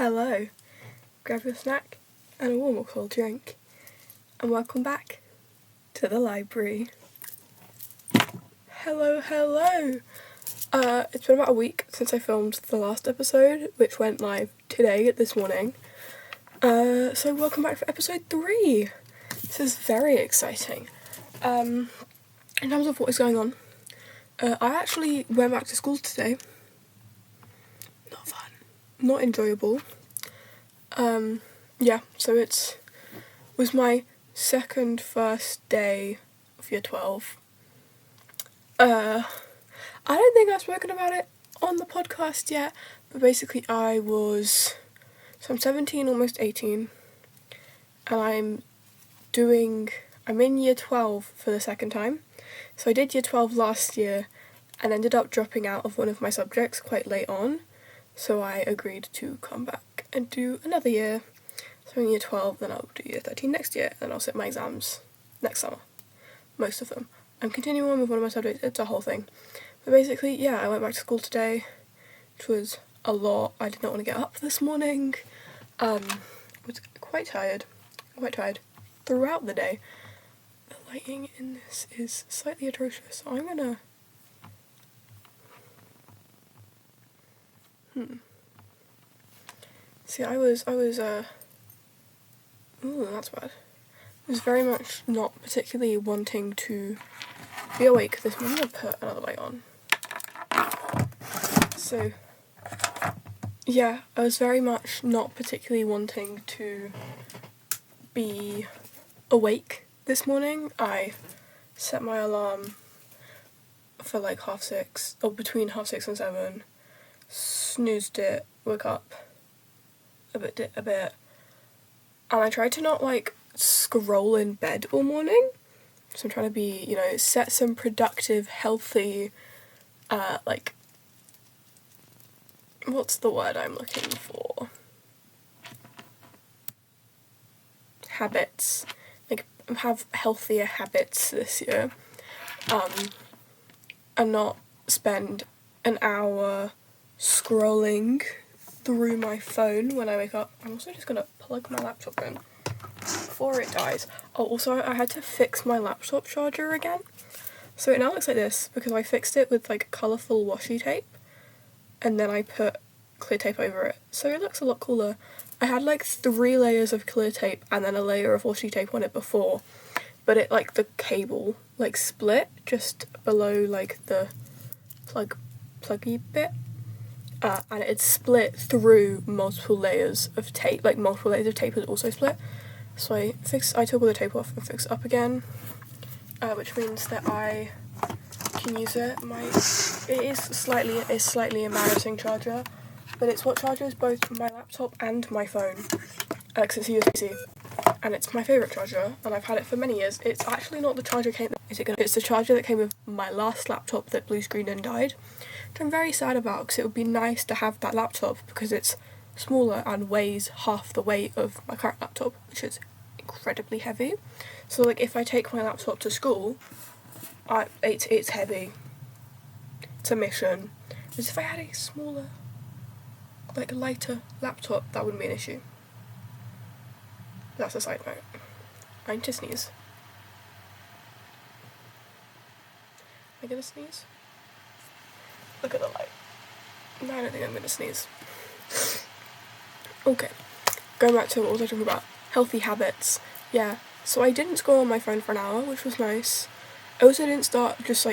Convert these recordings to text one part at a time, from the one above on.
Hello, grab your snack and a warm or cold drink, and welcome back to the library. Hello. It's been about a week since I filmed the last episode, which went live today, this morning. So welcome back for episode 3. This is very exciting. In terms of what is going on, I actually went back to school today. Not fun. Not enjoyable. So it was my first day of year 12. I don't think I've spoken about it on the podcast yet, but basically I'm 17, almost 18, and I'm in year 12 for the second time. So I did year 12 last year and ended up dropping out of one of my subjects quite late on, so I agreed to come back and do another year. So in year 12, then I'll do year 13 next year, and then I'll sit my exams next summer. Most of them. I'm continuing on with one of my subjects, it's a whole thing. But basically, I went back to school today, which was a lot. I did not want to get up this morning. I was quite tired throughout the day. The lighting in this is slightly atrocious, so I'm gonna... See, ooh, that's bad. I was very much not particularly wanting to be awake this morning. I'm gonna put another light on. So, I was very much not particularly wanting to be awake this morning. I set my alarm for like 6:30, or between 6:30 and 7, snoozed it, woke up a bit, and I tried to not scroll in bed all morning. So I'm trying to be, set some productive, healthy, what's the word I'm looking for? Habits. Have healthier habits this year. And not spend an hour scrolling through my phone when I wake up. I'm also just gonna plug my laptop in before it dies. Oh, also I had to fix my laptop charger again. So it now looks like this because I fixed it with colourful washi tape and then I put clear tape over it. So it looks a lot cooler. I had 3 layers of clear tape and then a layer of washi tape on it before, but it the cable split just below the pluggy bit. And it's split through multiple layers of tape. Multiple layers of tape is also split. So I took all the tape off and fixed it up again, which means that I can use it. It is slightly embarrassing charger, but it's what charges both my laptop and my phone, because it's USB-C, and it's my favourite charger, and I've had it for many years. It's actually not the charger it's the charger that came with my last laptop that blue screened and died, which I'm very sad about, because it would be nice to have that laptop because it's smaller and weighs half the weight of my current laptop, which is incredibly heavy. So if I take my laptop to school, it's heavy. It's a mission. Whereas if I had a smaller, lighter laptop, that wouldn't be an issue. That's a side note. I need to sneeze. Am I gonna sneeze? Look at the light. No, I don't think I'm gonna sneeze. Okay. Going back to what was I talking about? Healthy habits. So I didn't scroll on my phone for an hour, which was nice. I also didn't start just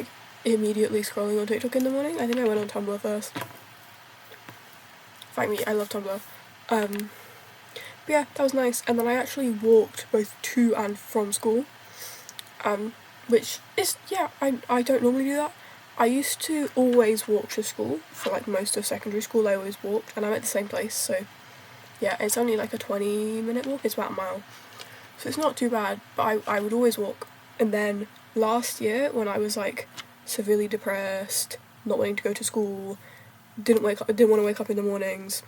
immediately scrolling on TikTok in the morning. I think I went on Tumblr first. Fight me, I love Tumblr. That was nice. And then I actually walked both to and from school. Which is, I don't normally do that. I used to always walk to school. For most of secondary school I always walked, and I'm at the same place, so it's only a 20-minute walk. It's about a mile. So it's not too bad, but I would always walk. And then last year, when I was severely depressed, not wanting to go to school, didn't want to wake up in the mornings,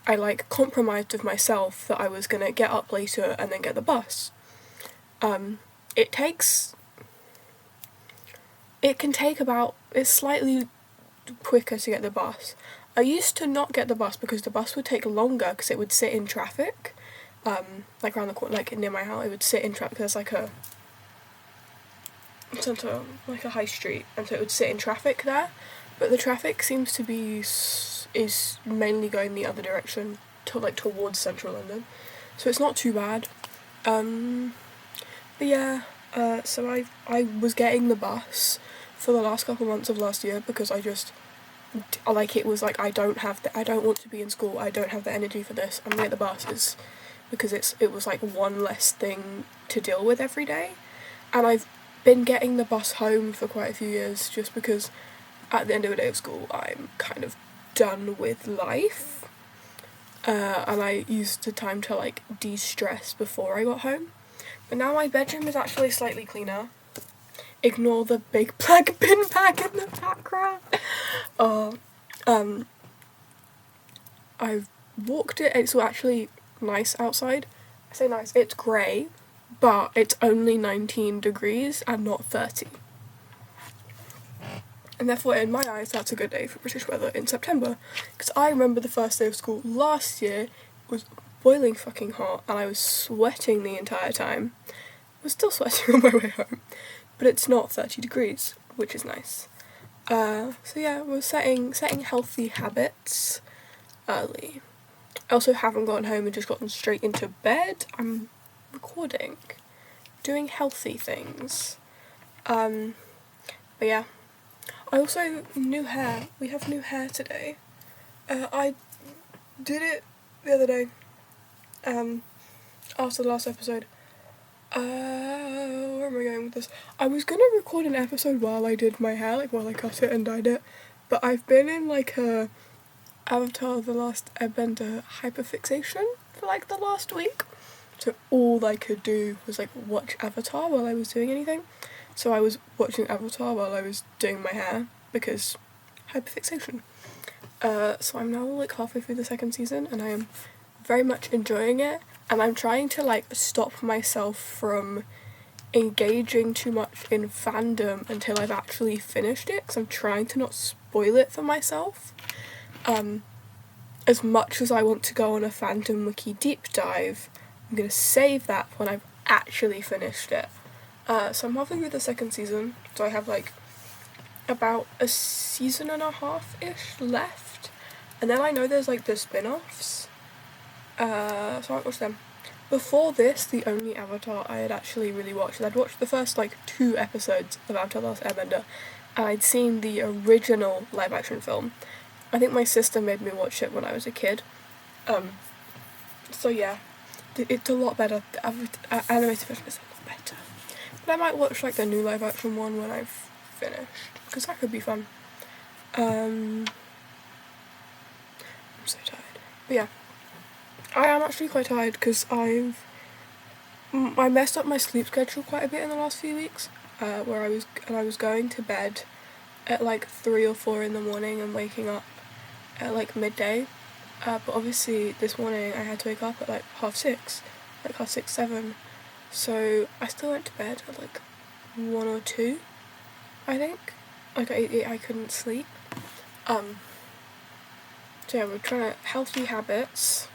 I compromised with myself that I was gonna get up later and then get the bus. It's slightly quicker to get the bus. I used to not get the bus because the bus would take longer because it would sit in traffic. Like around the corner, like near my house, it would sit in traffic. There's like a centre, like a high street, and so it would sit in traffic there. But the traffic seems to be is mainly going the other direction, to like towards central London, so it's not too bad. But yeah, so I was getting the bus for the last couple months of last year because I just like it was like I don't want to be in school. I don't have the energy for this. I'm gonna get the buses because it was like one less thing to deal with every day, and I've been getting the bus home for quite a few years just because at the end of a day of school I'm kind of done with life, and I used the time to like de-stress before I got home. But now my bedroom is actually slightly cleaner. Ignore the big black bin bag in the background. I've walked it. It's actually nice outside. I say nice. It's grey, but it's only 19 degrees and not 30. And therefore, in my eyes, that's a good day for British weather in September. Because I remember the first day of school last year was boiling fucking hot and I was sweating the entire time. I was still sweating on my way home. But it's not 30 degrees, which is nice. So yeah, we're setting healthy habits early. I also haven't gotten home and just gotten straight into bed. I'm recording, doing healthy things. But yeah. I also, new hair. We have new hair today. I did it the other day, after the last episode. Where am I going with this? I was gonna record an episode while I did my hair, like while I cut it and dyed it, but I've been in like a Avatar The Last Airbender hyperfixation for like the last week. So all I could do was like watch Avatar while I was doing anything. So I was watching Avatar while I was doing my hair because hyperfixation. So I'm now like halfway through the second season and I am very much enjoying it. And I'm trying to like stop myself from engaging too much in fandom until I've actually finished it, because I'm trying to not spoil it for myself. As much as I want to go on a fandom wiki deep dive, I'm going to save that when I've actually finished it. So I'm halfway through the second season, so I have like about a season and a half-ish left. And then I know there's like the spin-offs. So I won't watch them. Before this, the only Avatar I had actually really watched, I'd watched the first like 2 episodes of Avatar: The Last Airbender, and I'd seen the original live-action film. I think my sister made me watch it when I was a kid. So yeah, it's a lot better. The animated version is a lot better. But I might watch like the new live-action one when I've finished, because that could be fun. I'm so tired. But yeah. I am actually quite tired because I messed up my sleep schedule quite a bit in the last few weeks, where I was going to bed at like 3 or 4 in the morning and waking up at like midday, but obviously this morning I had to wake up at like 6:30, like 6:30, 7, so I still went to bed at like 1 or 2, I think. Like I couldn't sleep. So yeah, we're trying to healthy habits.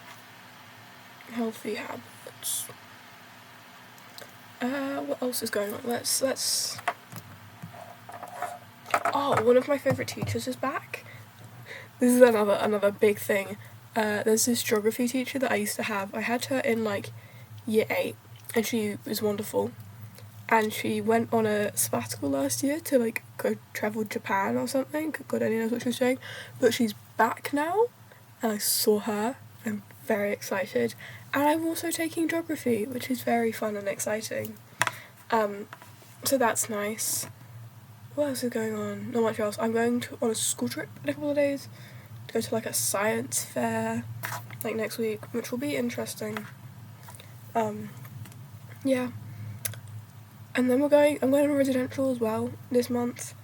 What else is going on? Let's one of my favourite teachers is back. This is another big thing. There's this geography teacher that I used to have. I had her in like year 8 and she was wonderful. And she went on a sabbatical last year to like go travel Japan or something. God only knows what she was doing. But she's back now and I saw her. I'm very excited. And I'm also taking geography, which is very fun and exciting. So that's nice. What else is going on? Not much else. I'm going on a school trip in a couple of days to go to like a science fair like next week, which will be interesting. Yeah. And then I'm going on residential as well this month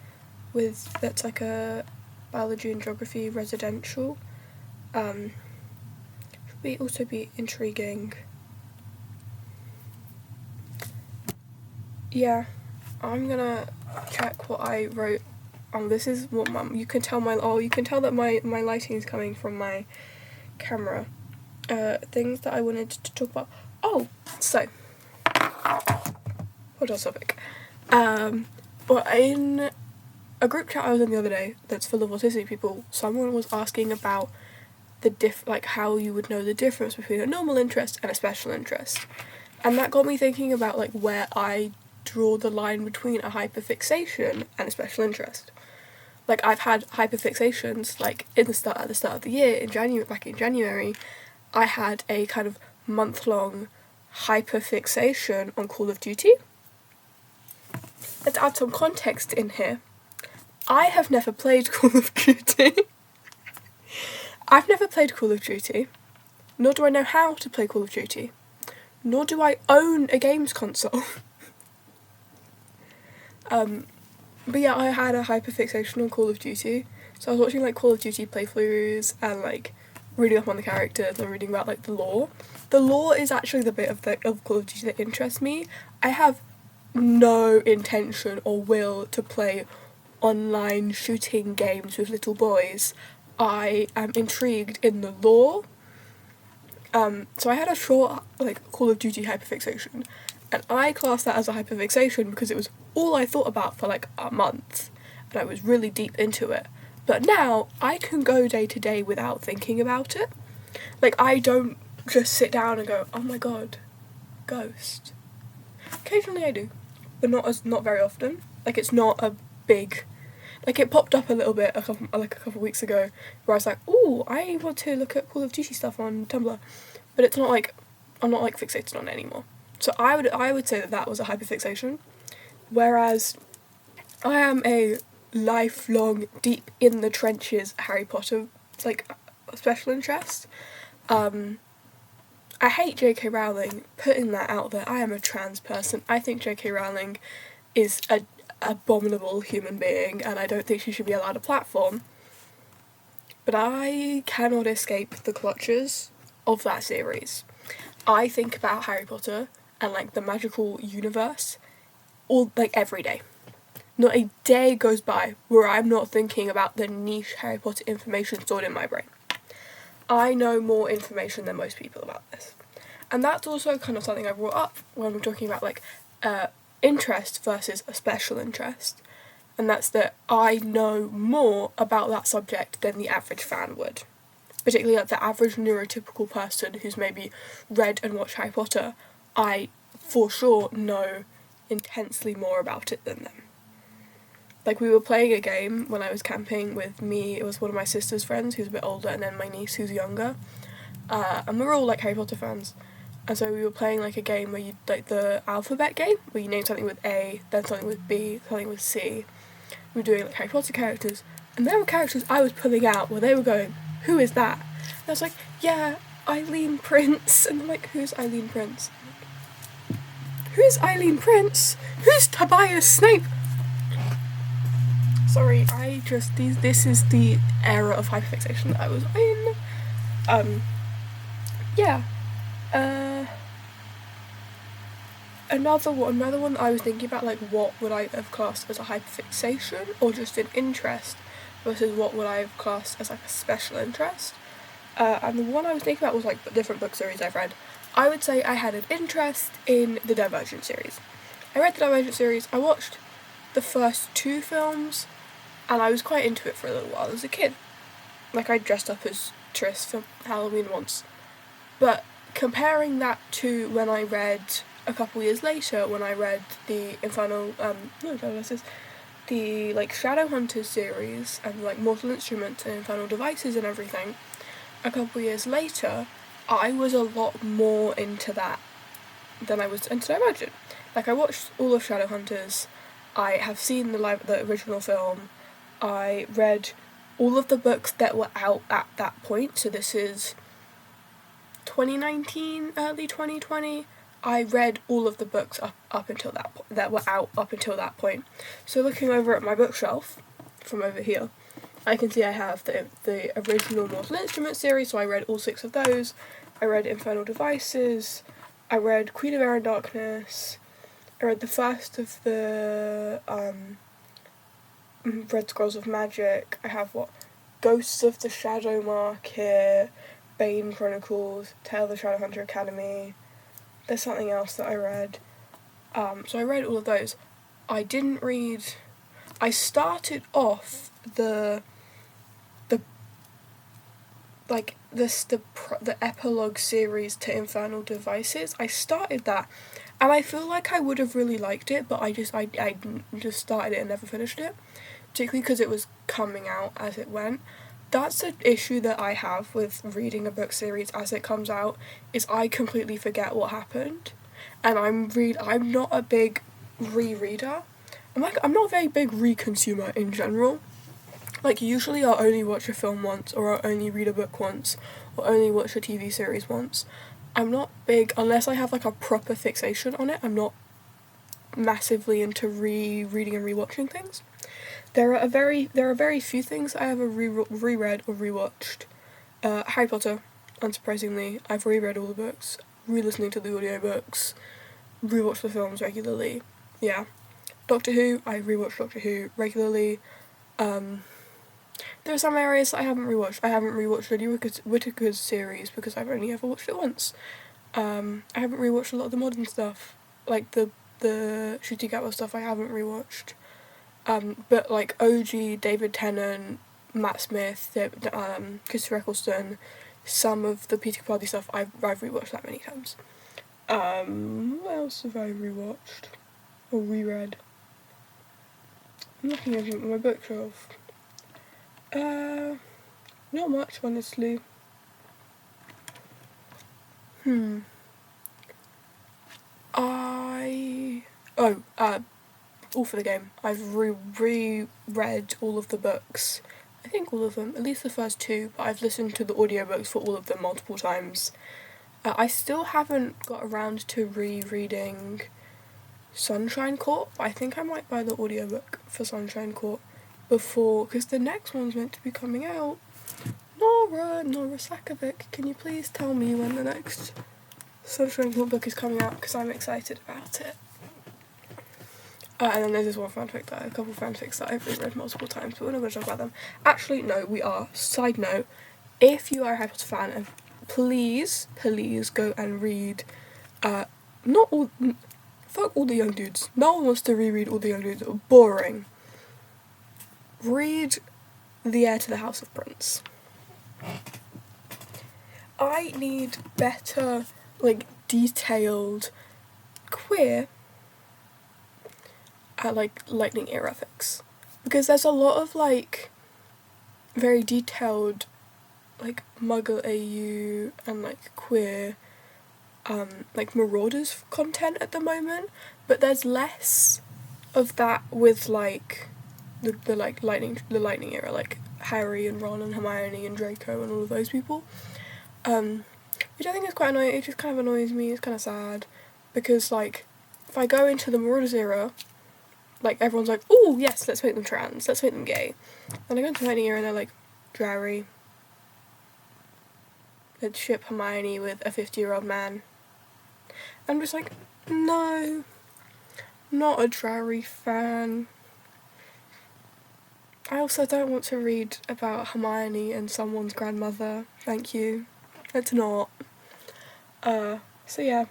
that's like a biology and geography residential. Should also be intriguing. Yeah, I'm gonna check what I wrote this is what you can tell that my lighting is coming from my camera. Things that I wanted to talk about. Oh, so what else topic? Well, in a group chat I was in the other day that's full of autistic people, someone was asking about how you would know the difference between a normal interest and a special interest. And that got me thinking about like where I draw the line between a hyperfixation and a special interest. Like, I've had hyperfixations, like at the start of the year, back in January, I had a kind of month-long hyperfixation on Call of Duty. Let's add some context in here. I have never played Call of Duty. I've never played Call of Duty, nor do I know how to play Call of Duty, nor do I own a games console. But yeah, I had a hyperfixation on Call of Duty, so I was watching like Call of Duty playthroughs and like reading up on the characters and reading about like the lore. The lore is actually the bit of Call of Duty that interests me. I have no intention or will to play online shooting games with little boys. I am intrigued in the lore. So I had a short like Call of Duty hyperfixation, and I classed that as a hyperfixation because it was all I thought about for like a month, and I was really deep into it. But now I can go day to day without thinking about it. Like, I don't just sit down and go, oh my god, ghost. Occasionally I do, but not very often. Like, it's not a big. Like, it popped up a little bit a couple weeks ago where I was like, ooh, I want to look at Call of Duty stuff on Tumblr. But it's not like, I'm not like fixated on it anymore. So I would say that was a hyperfixation. Whereas I am a lifelong, deep in the trenches Harry Potter, like, special interest. I hate J.K. Rowling putting that out there. I am a trans person. I think J.K. Rowling is a abominable human being, and I don't think she should be allowed a platform. But I cannot escape the clutches of that series. I think about Harry Potter and like the magical universe all like every day. Not a day goes by where I'm not thinking about the niche Harry Potter information stored in my brain. I know more information than most people about this. And that's also kind of something I brought up when we're talking about like interest versus a special interest, and that's that I know more about that subject than the average fan would. Particularly like the average neurotypical person who's maybe read and watched Harry Potter, I for sure know intensely more about it than them. Like, we were playing a game when I was camping with me, it was one of my sister's friends who's a bit older, and then my niece who's younger, and we were all like Harry Potter fans. And so we were playing like a game where you, like the alphabet game, where you name something with A, then something with B, something with C. We were doing like Harry Potter characters, and there were characters I was pulling out where they were going, who is that? And I was like, yeah, Eileen Prince. And they're like, who's Eileen Prince? Who's Eileen Prince? Who's Tobias Snape? Sorry, this is the era of hyperfixation that I was in. Yeah. Another one I was thinking about, like, what would I have classed as a hyperfixation or just an interest versus what would I have classed as like a special interest. And the one I was thinking about was like different book series I've read. I would say I had an interest in the Divergent series. I read the Divergent series, I watched the first 2 films, and I was quite into it for a little while as a kid. Like, I dressed up as Triss for Halloween once. But comparing that to when I read a couple years later, when I read the the like Shadowhunters series and like Mortal Instruments and Infernal Devices and everything, a couple years later, I was a lot more into that than I was into Divergent. Like, I watched all of Shadowhunters, I have seen the original film, I read all of the books that were out at that point, so this is 2019, early 2020, I read all of the books up until that were out up until that point. So looking over at my bookshelf, from over here, I can see I have the original Mortal Instruments series, so I read all 6 of those. I read Infernal Devices, I read Queen of Air and Darkness, I read the first of the Red Scrolls of Magic. I have Ghosts of the Shadow Market, Bane Chronicles, Tale of the Shadowhunter Academy. There's something else that I read. So I read all of those. I didn't read. I started off the epilogue series to Infernal Devices. I started that, and I feel like I would have really liked it, but I just started it and never finished it, particularly because it was coming out as it went. That's an issue that I have with reading a book series as it comes out, is I completely forget what happened, and I'm not a big rereader. I'm not a very big re-consumer in general. Like, usually I'll only watch a film once, or I'll only read a book once, or only watch a TV series once. I'm not big, unless I have like a proper fixation on it, I'm not massively into rereading and rewatching things. There are very few things I ever reread or rewatched. Harry Potter, unsurprisingly, I've reread all the books, re-listening to the audiobooks, rewatched the films regularly. Yeah. Doctor Who, I rewatch Doctor Who regularly. There are some areas that I haven't rewatched. I haven't rewatched Lady Whittaker's series because I've only ever watched it once. I haven't rewatched a lot of the modern stuff, like the Shooty Gatwa stuff. I haven't rewatched. But like OG David Tennant, Matt Smith, Christopher Eccleston, some of the Peter Capaldi stuff I've rewatched that many times. What else have I rewatched or reread? I'm looking at my bookshelf. Not much, honestly. All for the Game. I've reread all of the books. I think all of them, at least the first two, but I've listened to the audiobooks for all of them multiple times. I still haven't got around to rereading Sunshine Court. I think I might buy the audiobook for Sunshine Court before, because the next one's meant to be coming out. Nora Sakovic, can you please tell me when the next Sunshine Court book is coming out, because I'm excited about it. And then there's this one a couple fanfics that I've read multiple times, but we're not going to talk about them. Actually, no, we are. Side note, if you are a Harry Potter fan, please go and read, fuck all the young dudes. No one wants to reread all the young dudes. Boring. Read The Heir to the House of Prince. I need better, like, detailed, queer, like, lightning era fics. Because there's a lot of, like, very detailed, like, Muggle AU and, like, queer, like, Marauders content at the moment, but there's less of that with, like, the lightning era, like Harry and Ron and Hermione and Draco and all of those people, which I think is quite annoying. It just kind of annoys me. It's kind of sad, because, like, if I go into the Marauders era, like, everyone's like, oh yes, let's make them trans, let's make them gay. Then I go into the lightning era and they're like, Drarry, let's ship Hermione with a 50-year-old man. I'm just like, no, not a Drarry fan. I also don't want to read about Hermione and someone's grandmother. Thank you. Let's not. So yeah,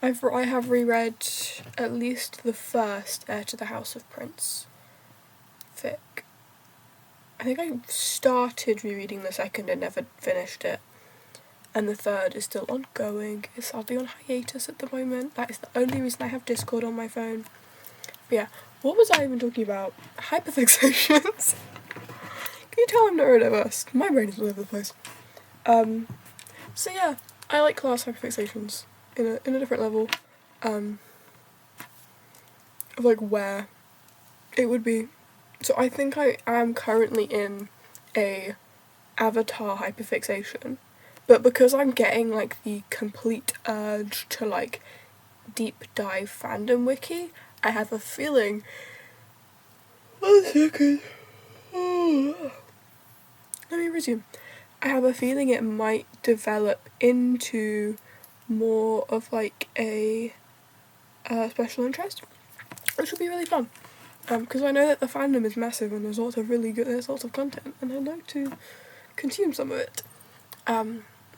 I have reread at least the first Heir to the House of Prince fic. I think I started rereading the second and never finished it. And the third is still ongoing. It's sadly on hiatus at the moment. That is the only reason I have Discord on my phone. But yeah, what was I even talking about? Hyperfixations? Can you tell I'm neurodiverse? My brain is all over the place. So yeah, I like class hyperfixations in a different level. Of like where it would be. So I think I am currently in a Avatar hyperfixation. But because I'm getting, like, the complete urge to, like, deep dive fandom wiki, I have a feeling... 1 second. Let me resume. I have a feeling it might develop into more of, like, a special interest, which will be really fun. because I know that the fandom is massive and there's lots of content, and I'd like to consume some of it.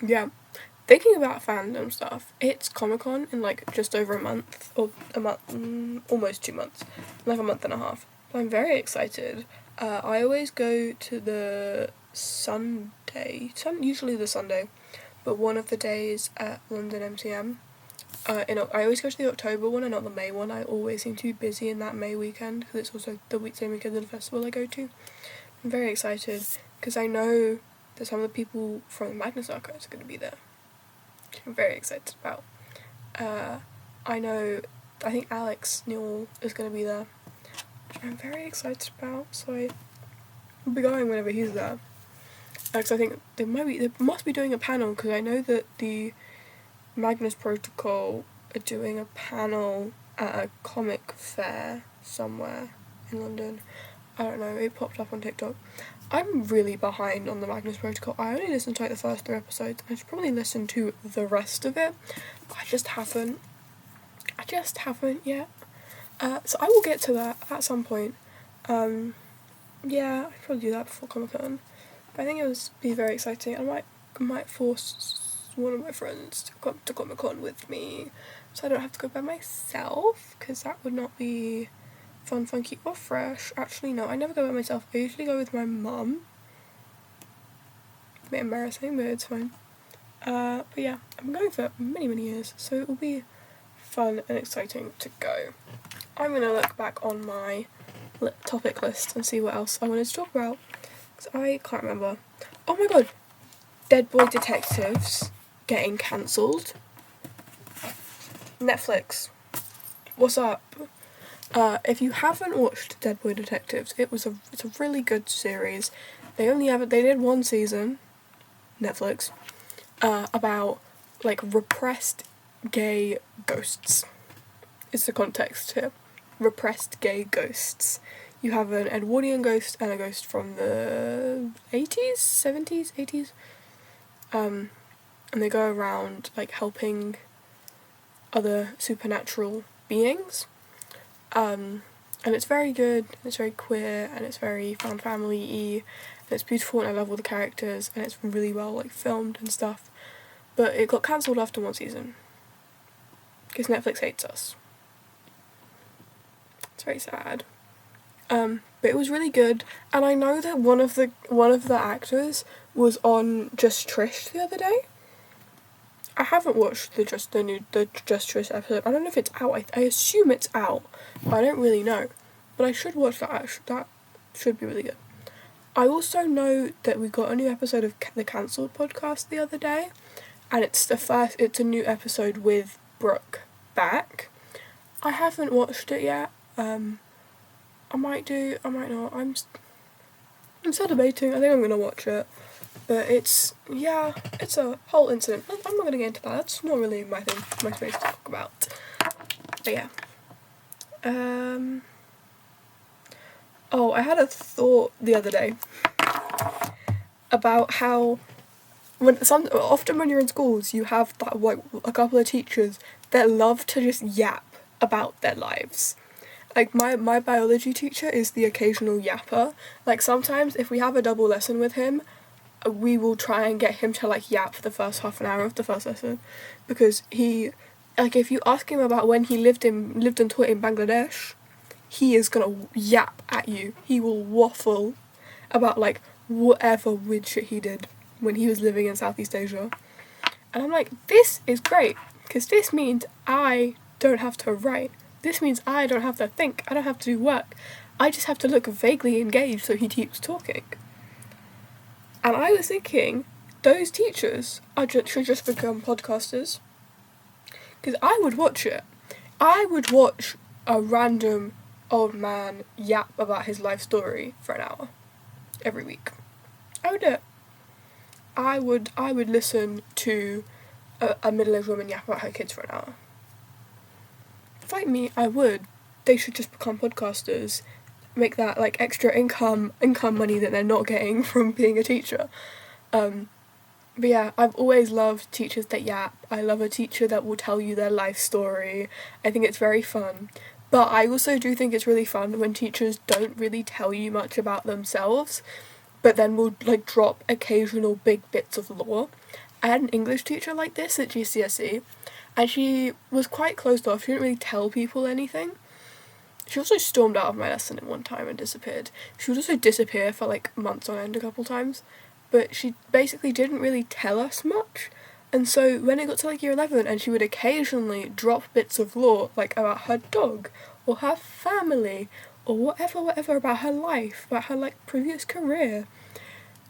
Yeah. Thinking about fandom stuff, it's Comic-Con in like just over a month, or almost 2 months, like a month and a half. I'm very excited. I always go to the usually the Sunday, but one of the days at London MCM. I always go to the October one and not the May one. I always seem to be busy in that May weekend because it's also the same weekend of the festival I go to. I'm very excited because I know that some of the people from the Magnus Archives are going to be there. I'm very excited about. I think Alex Newell is going to be there, which I'm very excited about, so I'll be going whenever he's there. Because I think they must be doing a panel, because I know that the Magnus Protocol are doing a panel at a comic fair somewhere in London. I don't know, it popped up on TikTok. I'm really behind on the Magnus Protocol. I only listened to like the first 3 episodes. I should probably listen to the rest of it, but I just haven't yet. So I will get to that at some point. Yeah, I'd probably do that before Comic-Con. But I think it would be very exciting. I might force one of my friends to come to Comic-Con with me, so I don't have to go by myself, because that would not be fun, funky, or fresh. Actually, no, I never go by myself. I usually go with my mum. A bit embarrassing, but it's fine. But yeah, I've been going for many, many years, so it will be fun and exciting to go. I'm going to look back on my topic list and see what else I wanted to talk about, because I can't remember. Oh my god! Dead Boy Detectives getting cancelled. Netflix, what's up? If you haven't watched Dead Boy Detectives, it's a really good series. They did 1 season, Netflix, about like repressed gay ghosts. Is the context here. Repressed gay ghosts. You have an Edwardian ghost and a ghost from the 80s, 70s, 80s. And they go around like helping other supernatural beings. And it's very good, and it's very queer, and it's very found family-y, and it's beautiful, and I love all the characters, and it's really well like filmed and stuff. But it got cancelled after 1 season, because Netflix hates us. It's very sad. But it was really good, and I know that one of the actors was on Just Trish the other day. I haven't watched the new Just Trish episode. I don't know if it's out. I assume it's out, but I don't really know. But I should watch that. That should be really good. I also know that we got a new episode of the Cancelled podcast the other day, and it's a new episode with Brooke back. I haven't watched it yet. I might do, I might not. I'm still debating. I think I'm gonna watch it. But it's a whole incident. I'm not gonna get into that. That's not really my space to talk about. But yeah. Oh, I had a thought the other day about how often when you're in schools, you have that like a couple of teachers that love to just yap about their lives. Like, my biology teacher is the occasional yapper. Like, sometimes if we have a double lesson with him, we will try and get him to, like, yap for the first half an hour of the first lesson. Because if you ask him about when he lived and taught in Bangladesh, he is gonna yap at you. He will waffle about, like, whatever weird shit he did when he was living in Southeast Asia. And I'm like, this is great, because this means I don't have to write. This means I don't have to think, I don't have to do work. I just have to look vaguely engaged so he keeps talking. And I was thinking, those teachers should just become podcasters. Because I would watch it. I would watch a random old man yap about his life story for an hour. Every week. I would do it. I would listen to a middle-aged woman yap about her kids for an hour. Fight me, I would. They should just become podcasters, make that like extra income money that they're not getting from being a teacher. But yeah, I've always loved teachers that yap. I love a teacher that will tell you their life story. I think it's very fun. But I also do think it's really fun when teachers don't really tell you much about themselves, but then will like drop occasional big bits of lore. I had an English teacher like this at GCSE, and she was quite closed off. She didn't really tell people anything. She also stormed out of my lesson at one time and disappeared. She would also disappear for like months on end a couple times, but she basically didn't really tell us much. And so when it got to like year 11 and she would occasionally drop bits of lore like about her dog or her family or whatever about her life, about her like previous career,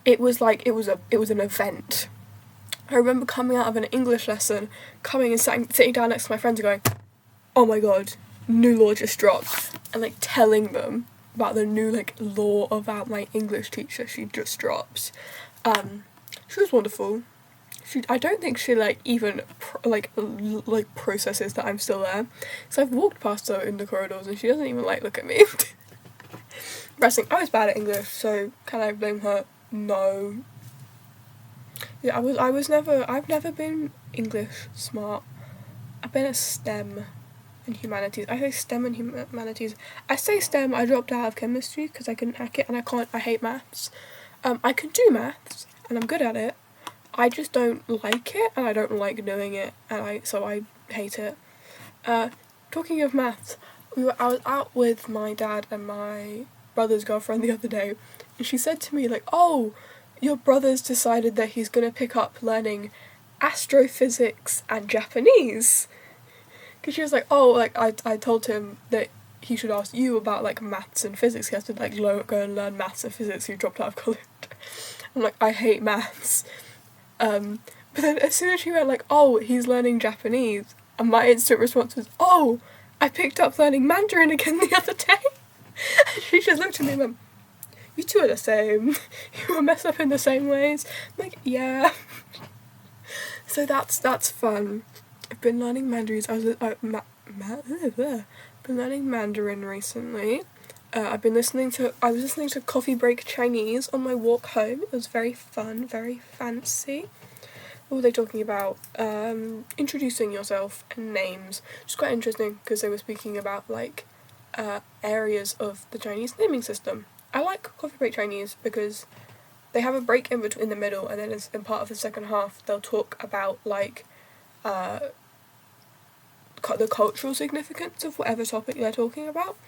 it was like it was an event. I remember coming out of an English lesson, coming and sitting down next to my friends and going, "Oh my god, new law just dropped," and like telling them about the new like law about my English teacher she just dropped. She was wonderful. I don't think she like even processes that I'm still there. So I've walked past her in the corridors and she doesn't even like look at me. Resting, I was bad at English, so can I blame her? No. Yeah, I've never been English smart. I've been at STEM and humanities. I say STEM and humanities. I say STEM, I dropped out of chemistry because I couldn't hack it and I hate maths. I can do maths and I'm good at it. I just don't like it and I don't like doing it and so I hate it. Talking of maths, I was out with my dad and my brother's girlfriend the other day and she said to me like, "Oh, your brother's decided that he's gonna pick up learning astrophysics and Japanese." Because she was like, "Oh, like I told him that he should ask you about like maths and physics. He has to like go and learn maths and physics. He dropped out of college." I'm like, I hate maths. But then as soon as she went like, "Oh, he's learning Japanese," and my instant response was, "Oh, I picked up learning Mandarin again the other day." And she just looked at me and went, "You two are the same. You were messed up in the same ways." I'm like, yeah. So that's fun. I've been learning Mandarin. Been learning Mandarin recently. I was listening to Coffee Break Chinese on my walk home. It was very fun, very fancy. What were they talking about? Introducing yourself and names. Which is quite interesting because they were speaking about like areas of the Chinese naming system. I like Coffee Break Chinese because they have a break in between the middle, and then in part of the second half they'll talk about like the cultural significance of whatever topic they're talking about.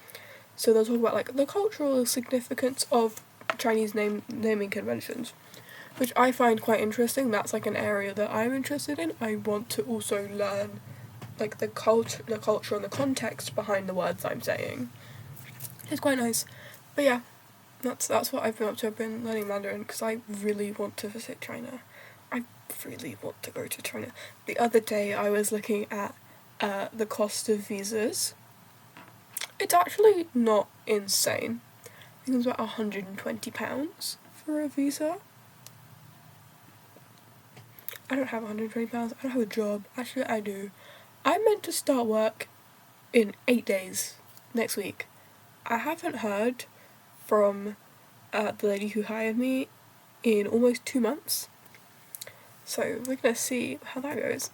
So they'll talk about like the cultural significance of Chinese naming conventions, which I find quite interesting. That's like an area that I'm interested in. I want to also learn like the culture and the context behind the words I'm saying. It's quite nice. But yeah, that's what I've been up to. I've been learning Mandarin because I really want to visit China. I really want to go to China. The other day I was looking at the cost of visas. It's actually not insane. I think it's about £120 for a visa. I don't have £120. I don't have a job. Actually, I do. I'm meant to start work in 8 days next week. I haven't heard from the lady who hired me in almost 2 months. So we're gonna see how that goes.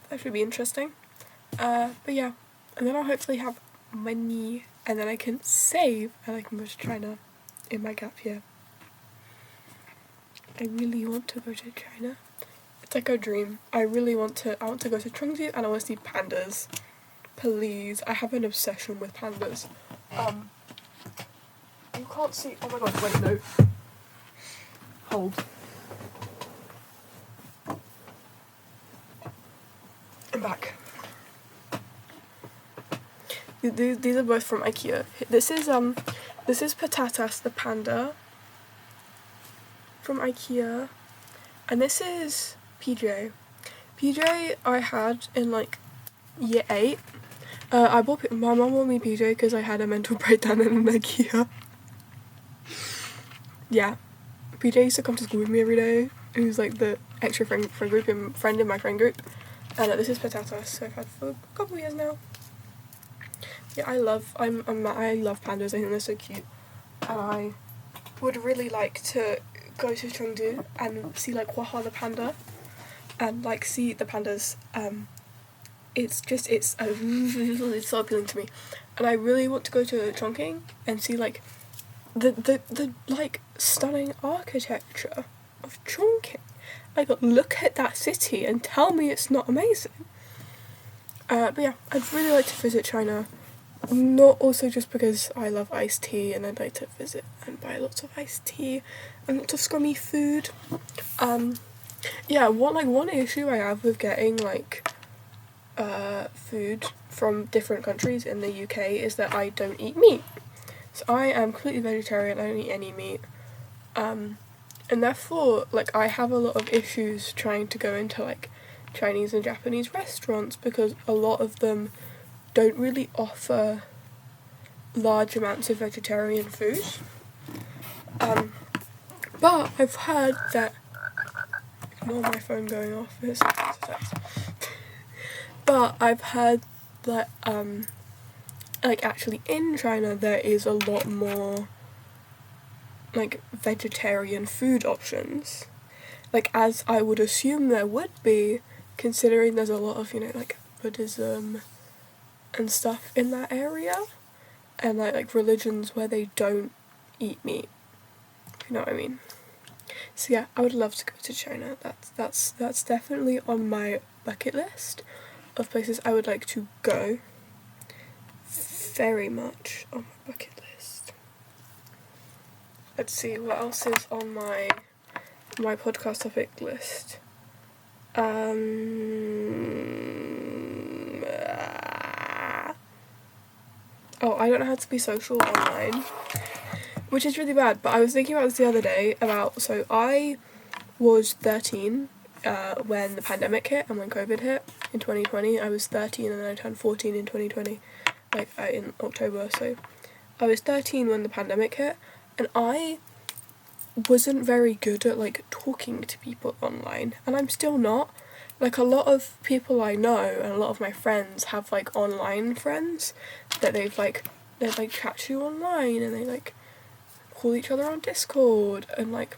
That should be interesting. But yeah, and then I'll hopefully have money and then I can save and I can go to China in my gap year. I really want to go to China. It's like a dream. I want to go to Chengdu and I want to see pandas. Please, I have an obsession with pandas. You can't see. Oh my god, wait, no. Hold. I'm back. These are both from IKEA. This is Patatas the panda from IKEA, and this is PJ. PJ I had in like year 8. My mum bought me PJ because I had a mental breakdown in an IKEA. Yeah, PJ used to come to school with me every day. He was like the extra friend in my friend group. And this is Patatas, so I've had for a couple of years now. Yeah, I love pandas. I think they're so cute, and I would really like to go to Chengdu and see like Waha the panda, and like see the pandas it's so appealing to me. And I really want to go to Chongqing and see like the like stunning architecture of Chongqing. Like, look at that city and tell me it's not amazing. But yeah, I'd really like to visit China. Not also just because I love iced tea and I'd like to visit and buy lots of iced tea and lots of scrummy food. Yeah, one issue I have with getting like food from different countries in the UK is that I don't eat meat. So I am completely vegetarian, I don't eat any meat. And therefore, like, I have a lot of issues trying to go into like Chinese and Japanese restaurants because a lot of them don't really offer large amounts of vegetarian food. But I've heard that, ignore my phone going off, but I've heard that like actually in China there is a lot more like vegetarian food options, like as I would assume there would be, considering there's a lot of, you know, like Buddhism and stuff in that area, and like religions where they don't eat meat, if you know what I mean. So yeah, I would love to go to China. That's definitely on my bucket list of places I would like to go. Very much on my bucket list. Let's see what else is on my podcast topic list. Oh, I don't know how to be social online, which is really bad, but I was thinking about this the other day so I was 13 when the pandemic hit and when COVID hit in 2020. I was 13 and then I turned 14 in 2020, in October, so I was 13 when the pandemic hit, and I wasn't very good at like talking to people online, and I'm still not. Like, a lot of people I know and a lot of my friends have like online friends that they chat to online and they like call each other on Discord and like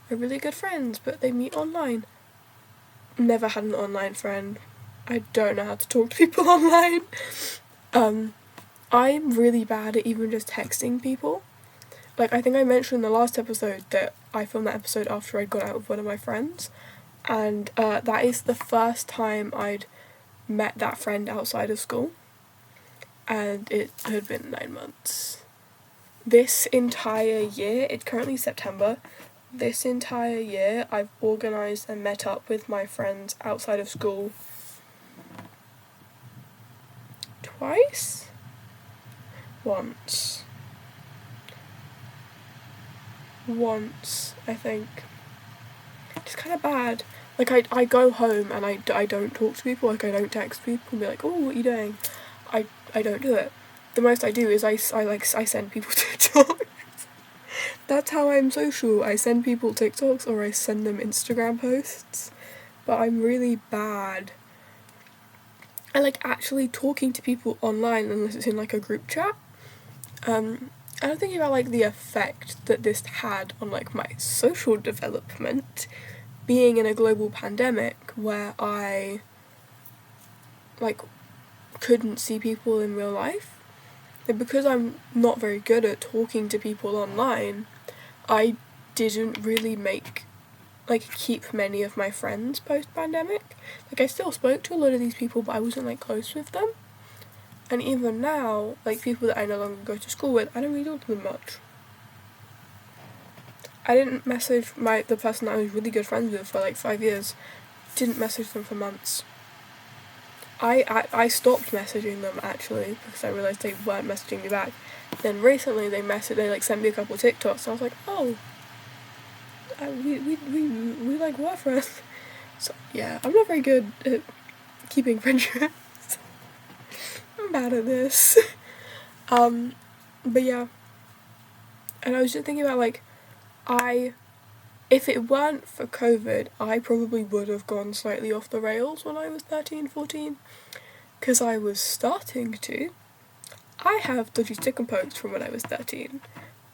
are really good friends, but they meet online. Never had an online friend. I don't know how to talk to people online. I'm really bad at even just texting people. Like, I think I mentioned in the last episode that I filmed that episode after I'd gone out with one of my friends, and that is the first time I'd met that friend outside of school, and it had been 9 months. This entire year, it's currently September, this entire year I've organised and met up with my friends outside of school twice? Once, I think. It's kind of bad. Like, I go home and I don't talk to people, like, I don't text people and be like, oh, what are you doing? I don't do it. The most I do is I send people TikToks. That's how I'm social. I send people TikToks or I send them Instagram posts. But I'm really bad at like actually talking to people online unless it's in like a group chat. And I'm thinking about like the effect that this had on like my social development, being in a global pandemic where I like couldn't see people in real life. And because I'm not very good at talking to people online, I didn't really keep many of my friends post-pandemic. Like, I still spoke to a lot of these people, but I wasn't like close with them. And even now, like, people that I no longer go to school with, I don't really talk to them much. I didn't message the person that I was really good friends with for like 5 years. Didn't message them for months. I stopped messaging them actually because I realised they weren't messaging me back. Then recently they sent me a couple of TikToks and I was like, oh, we like were friends. So yeah, I'm not very good at keeping friendships. I'm bad at this. But yeah. And I was just thinking about like, if it weren't for COVID, I probably would have gone slightly off the rails when I was 13, 14. Because I was starting to. I have dodgy stick and pokes from when I was 13.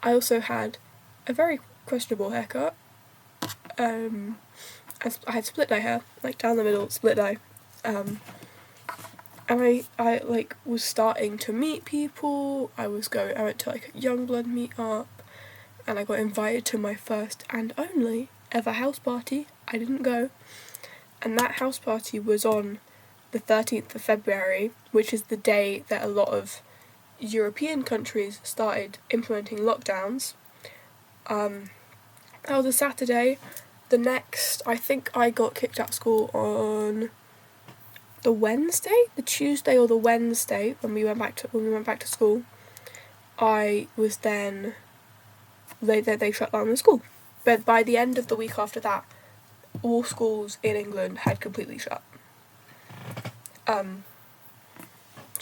I also had a very questionable haircut. I had split dye hair, like down the middle, split dye. and I like was starting to meet people. I went to like a young blood meet up, and I got invited to my first and only ever house party. I didn't go, and that house party was on the 13th of February, which is the day that a lot of European countries started implementing lockdowns. That was a Saturday. I think I got kicked out of school on the Tuesday or the Wednesday when we went back to school. I was then they shut down the school. But by the end of the week after that, all schools in England had completely shut. So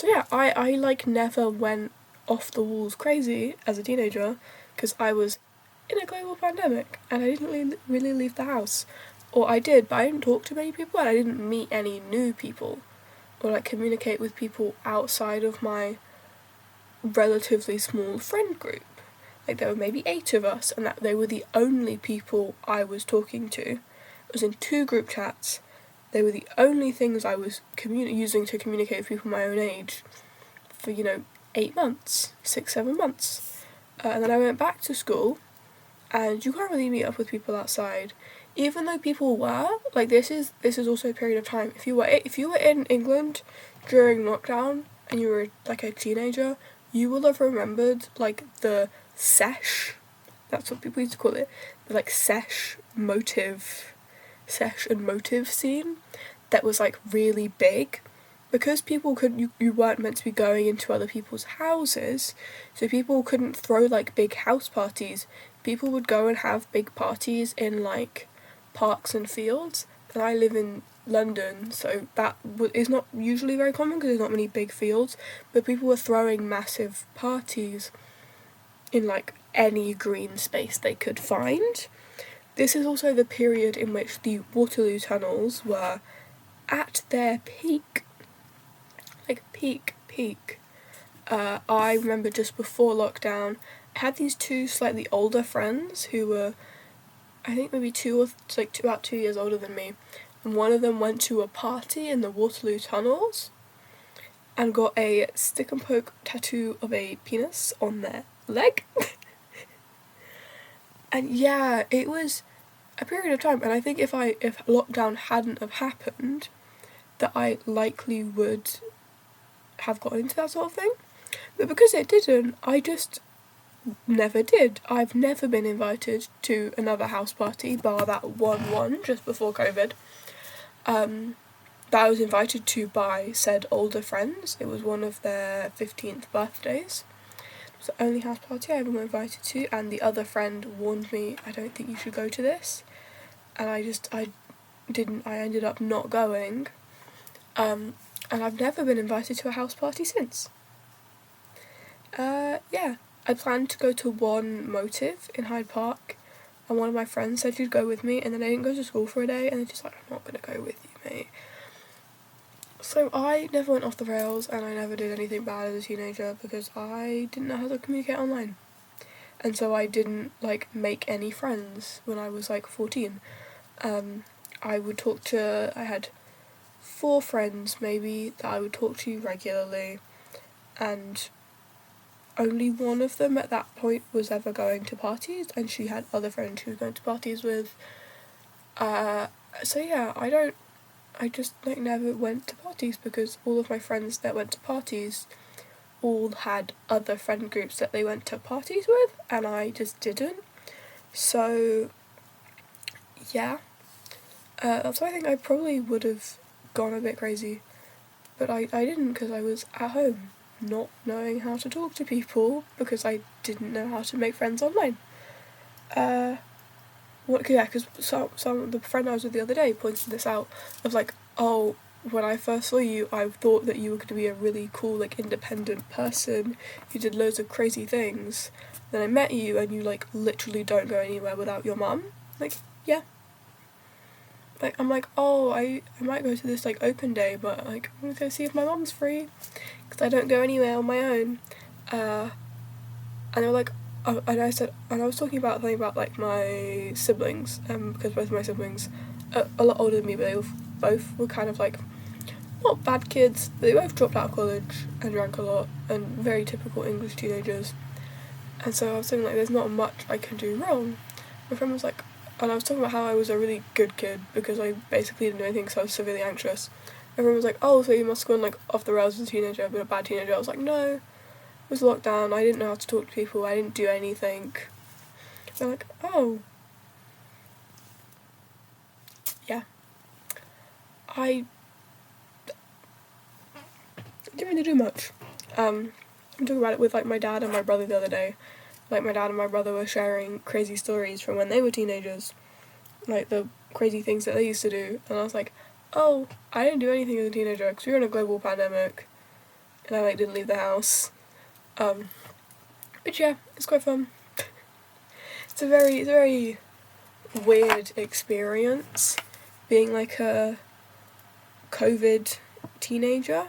yeah, I like never went off the walls crazy as a teenager because I was in a global pandemic and I didn't really leave the house. Or I did, but I didn't talk to many people and I didn't meet any new people or like communicate with people outside of my relatively small friend group. Like there were maybe 8 of us and that they were the only people I was talking to. It was in 2 group chats. They were the only things I was using to communicate with people my own age for, 8 months, 6-7 months. And then I went back to school and you can't really meet up with people outside. Even though people were, like this is also a period of time. If you were in England during lockdown and you were like a teenager, you will have remembered like the sesh, that's what people used to call it, the like sesh and motive scene that was like really big. Because people you weren't meant to be going into other people's houses, so people couldn't throw like big house parties. People would go and have big parties in like parks and fields, and I live in London, so that is not usually very common because there's not many big fields, but people were throwing massive parties in like any green space they could find. This is also the period in which the Waterloo tunnels were at their peak. Like peak. I remember just before lockdown, I had these 2 slightly older friends who were, I think maybe about 2 years older than me, and one of them went to a party in the Waterloo tunnels and got a stick and poke tattoo of a penis on their leg. And yeah, it was a period of time, and I think if lockdown hadn't have happened, that I likely would have gotten into that sort of thing. But because it didn't, I just never did. I've never been invited to another house party, bar that one just before COVID. That I was invited to by said older friends. It was one of their 15th birthdays. It was the only house party I ever been invited to, and the other friend warned me, I don't think you should go to this. And I ended up not going. And I've never been invited to a house party since. Yeah, I planned to go to one motive in Hyde Park, and one of my friends said she'd go with me, and then I didn't go to school for a day, and they're just like, I'm not going to go with you, mate. So I never went off the rails, and I never did anything bad as a teenager, because I didn't know how to communicate online. And so I didn't, like, make any friends when I was, like, 14. I had 4 friends, maybe, that I would talk to regularly, and only one of them at that point was ever going to parties, and she had other friends she was going to parties with. So yeah, I just like never went to parties because all of my friends that went to parties all had other friend groups that they went to parties with, and I just didn't. So yeah, that's why I think I probably would have gone a bit crazy, but I didn't because I was at home not knowing how to talk to people because I didn't know how to make friends online. Because the friend I was with the other day pointed this out of like, oh, when I first saw you, I thought that you were going to be a really cool, like, independent person who did loads of crazy things. Then I met you and you, like, literally don't go anywhere without your mum. Like, yeah. Like, I'm like, oh, I might go to this, like, open day, but, like, I'm gonna go see if my mum's free, because I don't go anywhere on my own. And they were like, oh, and I was talking about something about, like, my siblings, because both of my siblings are a lot older than me, but they both were kind of, like, not bad kids. They both dropped out of college and drank a lot, and very typical English teenagers. And so I was thinking, like, there's not much I can do wrong. My friend was like, and I was talking about how I was a really good kid because I basically didn't do anything, so I was severely anxious. Everyone was like, oh, so you must have gone like off the rails as a teenager, but a bad teenager. I was like, no, it was lockdown, I didn't know how to talk to people, I didn't do anything. They're like, oh. Yeah. I didn't really do much. I'm talking about it with like my dad and my brother the other day. Like my dad and my brother were sharing crazy stories from when they were teenagers. Like the crazy things that they used to do. And I was like, oh, I didn't do anything as a teenager because we were in a global pandemic. And I like didn't leave the house. But yeah, it's quite fun. It's a very weird experience being like a COVID teenager.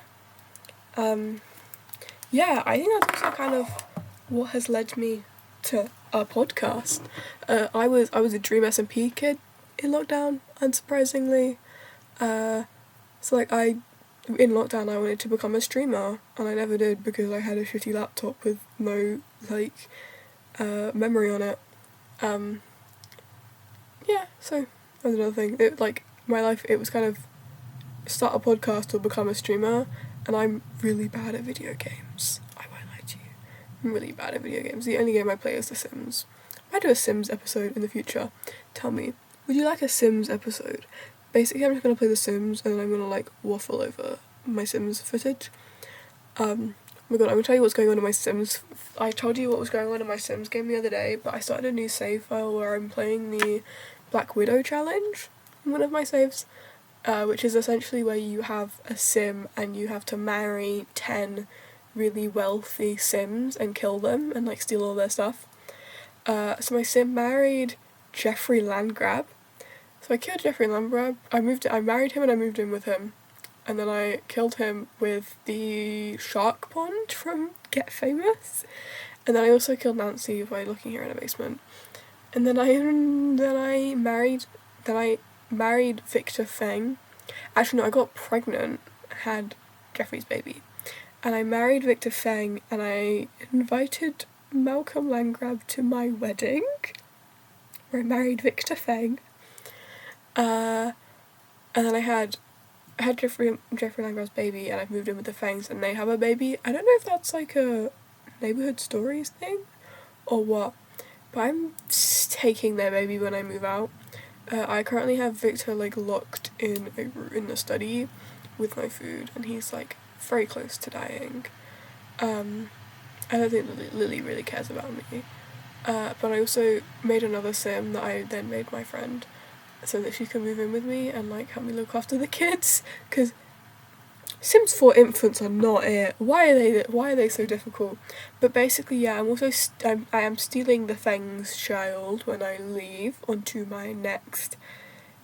Yeah, I think that's also kind of what has led me to our podcast. I was a Dream SMP kid in lockdown, unsurprisingly. So like in lockdown I wanted to become a streamer, and I never did because I had a shitty laptop with no like memory on it. Yeah, so that was another thing. It like my life, it was kind of start a podcast or become a streamer, and I'm really bad at video games. I won't lie to you. I'm really bad at video games. The only game I play is The Sims. I might do a Sims episode in the future. Tell me, would you like a Sims episode? Basically, I'm just gonna play The Sims and I'm gonna like waffle over my Sims footage. Oh my god, I'm gonna tell you what's going on in my Sims. I told you what was going on in my Sims game the other day, but I started a new save file where I'm playing the Black Widow challenge in one of my saves, which is essentially where you have a sim and you have to marry 10 really wealthy sims and kill them and like steal all their stuff. So my sim married Jeffrey Landgrab. So I killed Jeffrey Landgrab. I married him and I moved in with him. And then I killed him with the shark pond from Get Famous. And then I also killed Nancy by looking here in a basement. And then I married Victor Feng. Actually no, I got pregnant, had Jeffrey's baby. And I married Victor Feng and I invited Malcolm Landgrab to my wedding, where I married Victor Feng. And then I had Jeffrey Landgrab's baby, and I've moved in with the Fangs, and they have a baby. I don't know if that's like a neighbourhood stories thing or what, but I'm taking their baby when I move out. I currently have Victor like locked in the study with my food, and he's like very close to dying. I don't think Lily really cares about me. But I also made another sim that I then made my friend, so that she can move in with me and like help me look after the kids, because Sims 4 infants are not it. Why are they so difficult? But basically, yeah, I'm also I am stealing the Feng's child when I leave onto my next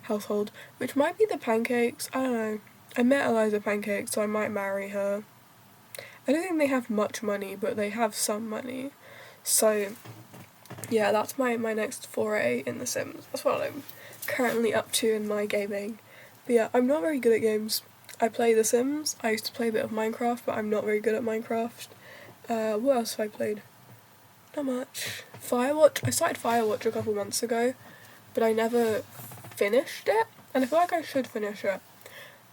household, which might be the Pancakes. I don't know. I met Eliza Pancakes, so I might marry her. I don't think they have much money, but they have some money. So yeah, that's my next foray in The Sims. That's what I'm currently up to in my gaming. But yeah, I'm not very good at games. I play The Sims. I used to play a bit of Minecraft, but I'm not very good at Minecraft. What else have I played? Not much. Firewatch. I started Firewatch a couple months ago, but I never finished it, and I feel like I should finish it.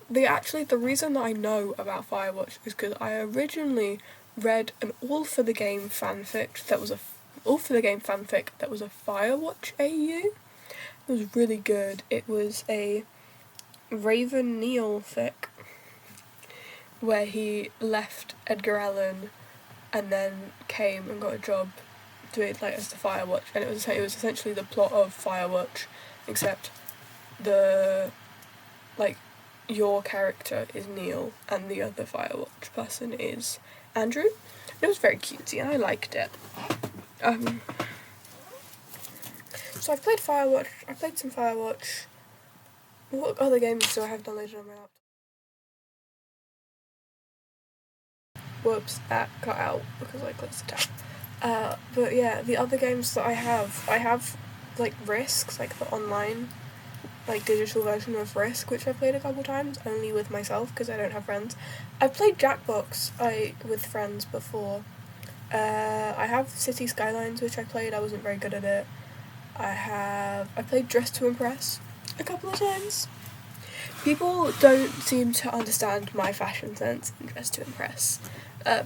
The reason that I know about Firewatch is because I originally read an All for the Game fanfic that was a Firewatch AU. It was really good. It was a Raven Neal fic where he left Edgar Allan and then came and got a job doing like as the Firewatch, and it was essentially the plot of Firewatch, except your character is Neil and the other Firewatch person is Andrew. And it was very cutesy and I liked it. So I've played Firewatch. I played some Firewatch. What other games do I have downloaded on my laptop? Whoops, that cut out because I closed the tab. But yeah, the other games that I have like Risks, like the online like digital version of Risk, which I played a couple times, only with myself because I don't have friends. I've played Jackbox with friends before. I have City Skylines, which I played. I wasn't very good at it. I played Dress to Impress a couple of times. People don't seem to understand my fashion sense in Dress to Impress,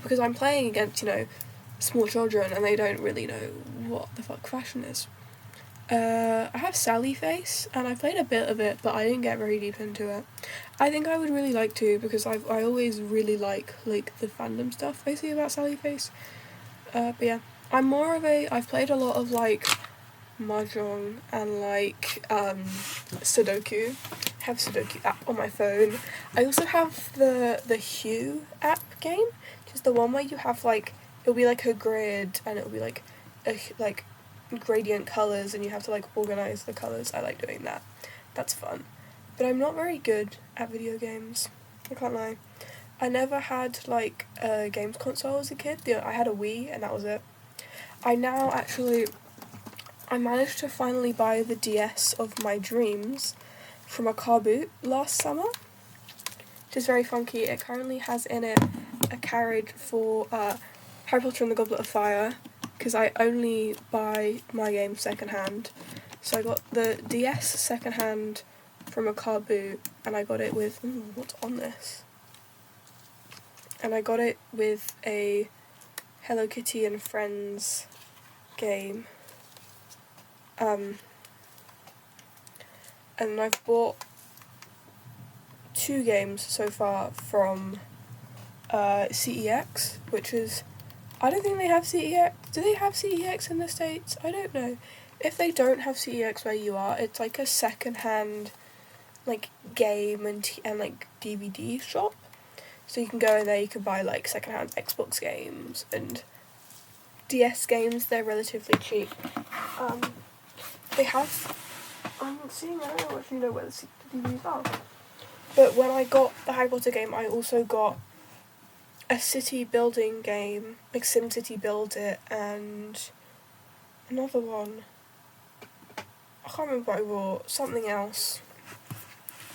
because I'm playing against, small children, and they don't really know what the fuck fashion is. I have Sally Face, and I played a bit of it, but I didn't get very deep into it. I think I would really like to, because I always really like the fandom stuff I see about Sally Face. But yeah, I'm more of I've played a lot of, Mahjong and, Sudoku. I have Sudoku app on my phone. I also have the Hue app game, which is the one where you have, it'll be, a grid, and it'll be, gradient colours, and you have to, organise the colours. I like doing that. That's fun. But I'm not very good at video games. I can't lie. I never had, a games console as a kid. I had a Wii, and that was it. I managed to finally buy the DS of my dreams from a car boot last summer, which is very funky. It currently has in it a carriage for Harry Potter and the Goblet of Fire, because I only buy my games secondhand. So I got the DS secondhand from a car boot, and I got it with... what's on this? And I got it with a Hello Kitty and Friends game. And I've bought 2 games so far from CEX, which is... I don't think they have CEX. Do they have CEX in the States? I don't know. If they don't have CEX where you are, it's a second-hand game and DVD shop. So you can go in there, you can buy second-hand Xbox games and DS games. They're relatively cheap. They have... I don't actually know where the DVDs are. But when I got the Harry Potter game, I also got a city building game, SimCity Build It, and another one. I can't remember what I bought. Something else.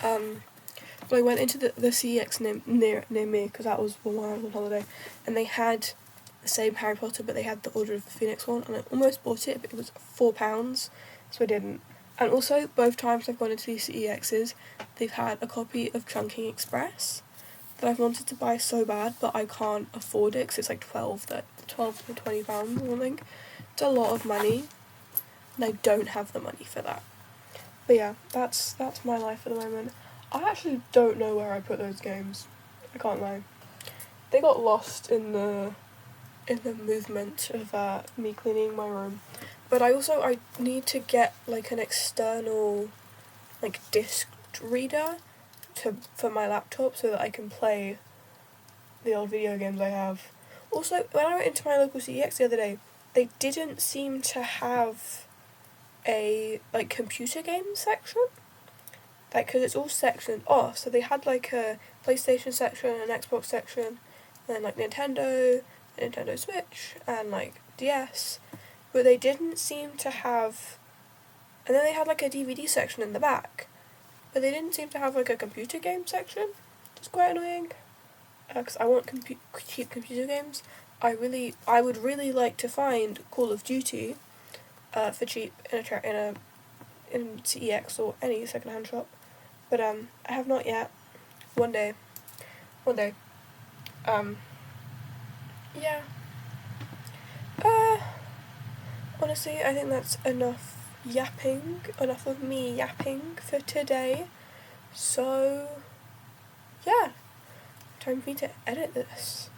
But I went into the CEX near me, because that was when I was on holiday, and they had the same Harry Potter, but they had the Order of the Phoenix one, and I almost bought it, but it was £4, so I didn't. And also, both times I've gone into these CEXs, they've had a copy of Chunking Express that I've wanted to buy so bad, but I can't afford it, because it's 12 to £20 or something. It's a lot of money, and I don't have the money for that. But yeah, that's my life at the moment. I actually don't know where I put those games. I can't lie. They got lost in the movement of me cleaning my room. But I need to get an external disc reader for my laptop, so that I can play the old video games I have. Also, when I went into my local CEX the other day, they didn't seem to have a computer game section, because it's all sectioned off. So they had a PlayStation section, an Xbox section, and then Nintendo Switch, and DS, but they didn't seem to have... And then they had a DVD section in the back, but they didn't seem to have a computer game section, which is quite annoying, because I want cheap computer games. I would really like to find Call of Duty for cheap in CEX or any second-hand shop, but I have not yet. One day. Yeah. Honestly, I think that's enough of me yapping for today. So, yeah, time for me to edit this.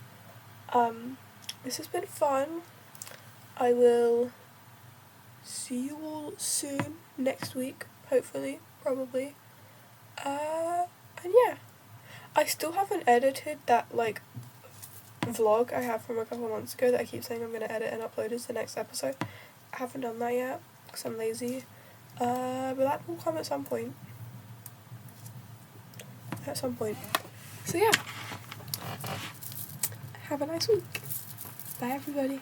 This has been fun. I will see you all soon, next week, hopefully, probably. And yeah, I still haven't edited that, vlog I have from a couple months ago that I keep saying I'm going to edit and upload as the next episode. I haven't done that yet, because I'm lazy. But that will come at some point. So yeah, have a nice week. Bye everybody.